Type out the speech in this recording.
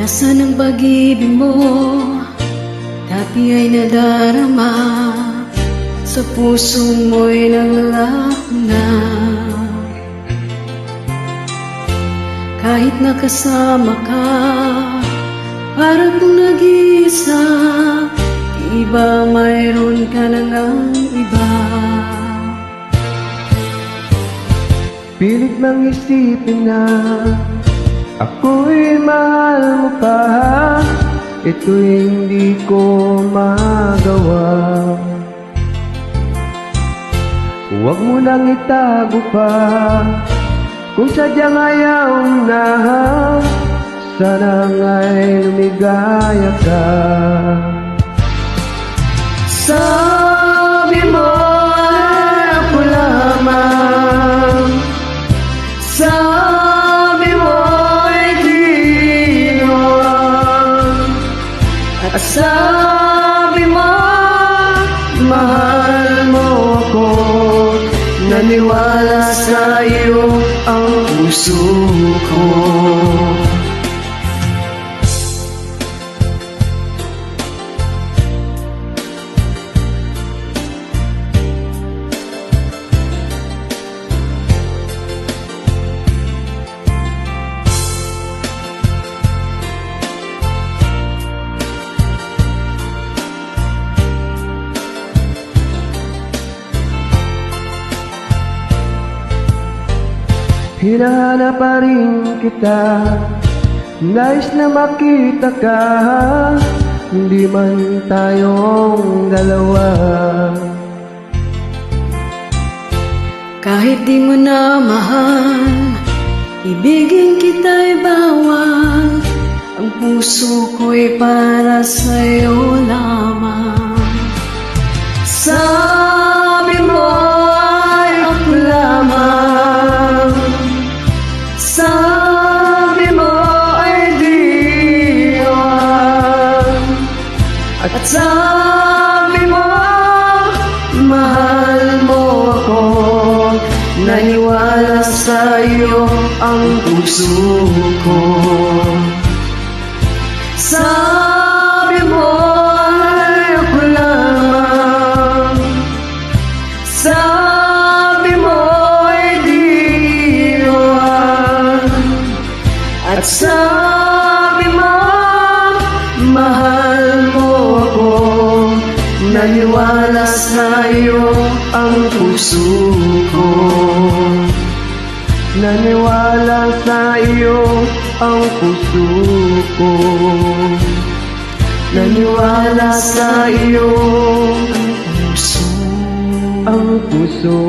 Nasaan ang pag-ibig mo? Dati ay nadarama, sa puso mo'y naglaho na. Kahit nakasama ka, parang kung nag-iisa, di ba mayroon ka na ngang iba? Pilit mang isipin na ako'y mahal mo pa, ito'y hindi ko magawa. Huwag mo nang itago pa, kung sadyang ayaw na, sana nga'y lumigaya ka. Sabi mo ay ako lamang, sabi mo ay di naman, at sabi mo mahal mo ako. Naniwala sa iyo ang puso ko. Hinahanap pa rin kita, nais na makita ka, hindi man tayong dalawa. Kahit di mo na mahal, ibigin kita'y bawal, ang puso ko'y para sa'yo lamang. Sabi mo ay ako lamang, sabi mo ay di naman, at sabi mo mahal mo ako. Naniwala sa iyo ang puso ko. Sabi mo ay ako lamang, sabi mo ay di naman, at sabi mo mahal mo ako. Naniwala sa iyo ang puso ko. Naniwala sa iyo ang puso ko. Naniwala sa iyo ang puso. Ang puso